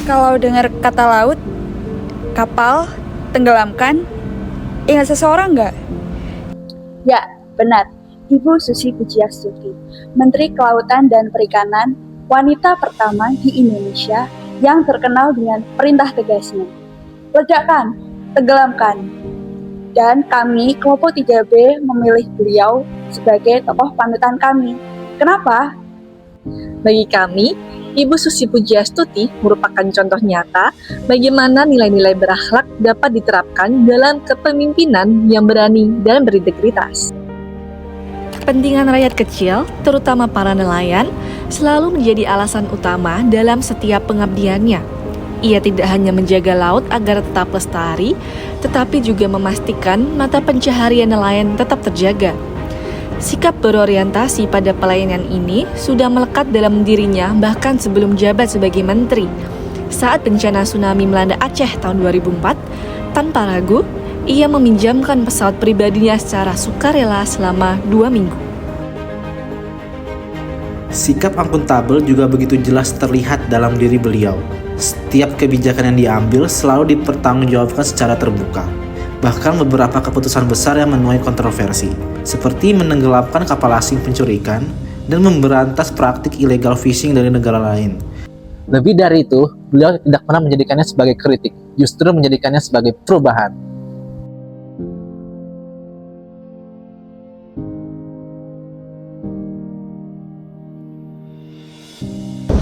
Kalau dengar kata laut, kapal, tenggelamkan, ingat seseorang nggak? Ya, benar. Ibu Susi Pujiastuti, Menteri Kelautan dan Perikanan, wanita pertama di Indonesia yang terkenal dengan perintah tegasnya. Ledakan, tenggelamkan. Dan kami, kelompok 3B, memilih beliau sebagai tokoh panutan kami. Kenapa? Bagi kami, Ibu Susi Pujiastuti merupakan contoh nyata bagaimana nilai-nilai berakhlak dapat diterapkan dalam kepemimpinan yang berani dan berintegritas. Kepentingan rakyat kecil, terutama para nelayan, selalu menjadi alasan utama dalam setiap pengabdiannya. Ia tidak hanya menjaga laut agar tetap lestari, tetapi juga memastikan mata pencaharian nelayan tetap terjaga. Sikap berorientasi pada pelayanan ini sudah melekat dalam dirinya bahkan sebelum jabat sebagai menteri. Saat bencana tsunami melanda Aceh tahun 2004, tanpa ragu, ia meminjamkan pesawat pribadinya secara sukarela selama 2 minggu. Sikap akuntabel juga begitu jelas terlihat dalam diri beliau. Setiap kebijakan yang diambil selalu dipertanggungjawabkan secara terbuka. Bahkan beberapa keputusan besar yang menuai kontroversi, seperti menenggelamkan kapal asing pencuri ikan dan memberantas praktik illegal fishing dari negara lain. Lebih dari itu, beliau tidak pernah menjadikannya sebagai kritik, justru menjadikannya sebagai perubahan.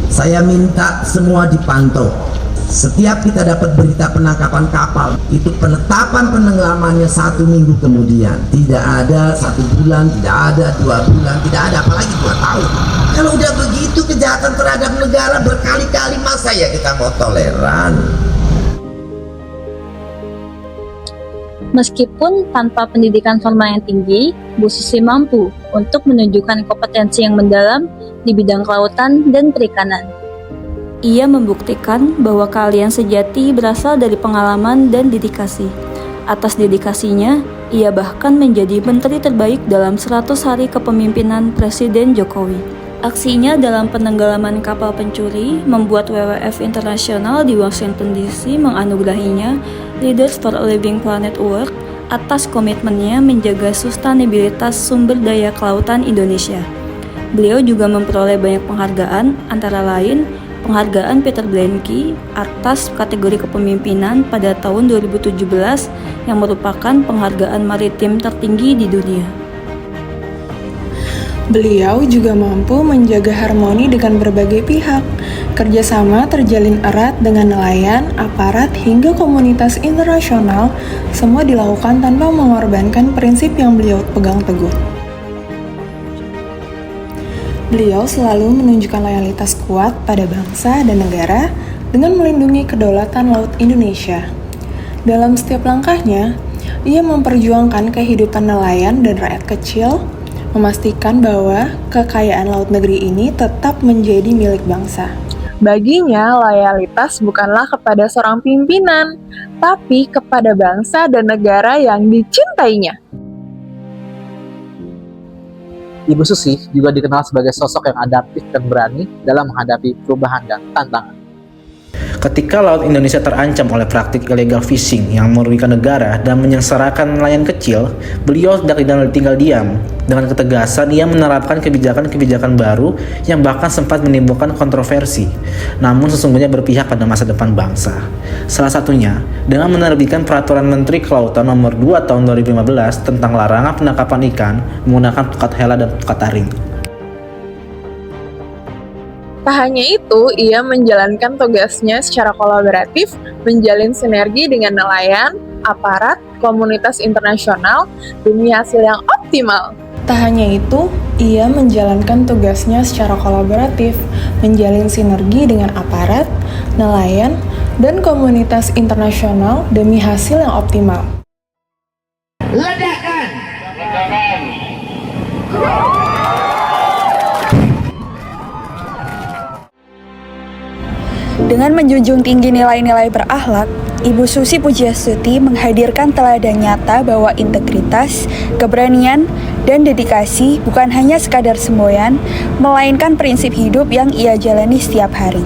Saya minta semua dipantau. Setiap kita dapat berita penangkapan kapal, itu penetapan penenggelamannya 1 minggu kemudian. Tidak ada 1 bulan, tidak ada 2 bulan, tidak ada apalagi 2 tahun. Kalau udah begitu kejahatan terhadap negara berkali-kali, masa ya kita mau toleran? Meskipun tanpa pendidikan formal yang tinggi, Bu Susi mampu untuk menunjukkan kompetensi yang mendalam di bidang kelautan dan perikanan. Ia membuktikan bahwa keahlian sejati berasal dari pengalaman dan dedikasi. Atas dedikasinya, ia bahkan menjadi menteri terbaik dalam 100 hari kepemimpinan Presiden Jokowi. Aksinya dalam penenggelaman kapal pencuri membuat WWF Internasional di Washington DC menganugerahinya Leaders for a Living Planet Award atas komitmennya menjaga sustainabilitas sumber daya kelautan Indonesia. Beliau juga memperoleh banyak penghargaan, antara lain penghargaan Peter Blenky atas kategori kepemimpinan pada tahun 2017 yang merupakan penghargaan maritim tertinggi di dunia. Beliau juga mampu menjaga harmoni dengan berbagai pihak. Kerjasama terjalin erat dengan nelayan, aparat, hingga komunitas internasional, semua dilakukan tanpa mengorbankan prinsip yang beliau pegang teguh. Beliau selalu menunjukkan loyalitas kuat pada bangsa dan negara dengan melindungi kedaulatan laut Indonesia. Dalam setiap langkahnya, ia memperjuangkan kehidupan nelayan dan rakyat kecil, memastikan bahwa kekayaan laut negeri ini tetap menjadi milik bangsa. Baginya, loyalitas bukanlah kepada seorang pimpinan, tapi kepada bangsa dan negara yang dicintainya. Ibu Susi juga dikenal sebagai sosok yang adaptif dan berani dalam menghadapi perubahan dan tantangan. Ketika laut Indonesia terancam oleh praktik illegal fishing yang merugikan negara dan menyengsarakan nelayan kecil, beliau tidak tinggal diam. Dengan ketegasan, ia menerapkan kebijakan-kebijakan baru yang bahkan sempat menimbulkan kontroversi, namun sesungguhnya berpihak pada masa depan bangsa. Salah satunya, dengan menerbitkan Peraturan Menteri Kelautan Nomor 2 Tahun 2015 tentang larangan penangkapan ikan menggunakan pukat hela dan pukat taring. Tak hanya itu, ia menjalankan tugasnya secara kolaboratif, menjalin sinergi dengan nelayan, aparat, komunitas internasional, demi hasil yang optimal. Tak hanya itu, ia menjalankan tugasnya secara kolaboratif, menjalin sinergi dengan aparat, nelayan, dan komunitas internasional demi hasil yang optimal. Ledakan! Dengan menjunjung tinggi nilai-nilai berakhlak, Ibu Susi Pujiastuti menghadirkan teladan nyata bahwa integritas, keberanian, Dan dedikasi bukan hanya sekadar semboyan, melainkan prinsip hidup yang ia jalani setiap hari.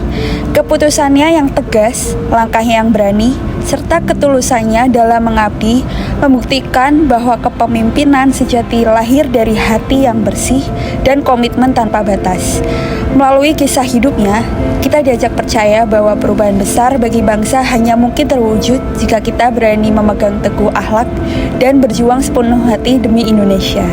Keputusannya yang tegas, langkahnya yang berani, serta ketulusannya dalam mengabdi membuktikan bahwa kepemimpinan sejati lahir dari hati yang bersih dan komitmen tanpa batas. Melalui kisah hidupnya, kita diajak percaya bahwa perubahan besar bagi bangsa hanya mungkin terwujud jika kita berani memegang teguh akhlak dan berjuang sepenuh hati demi Indonesia.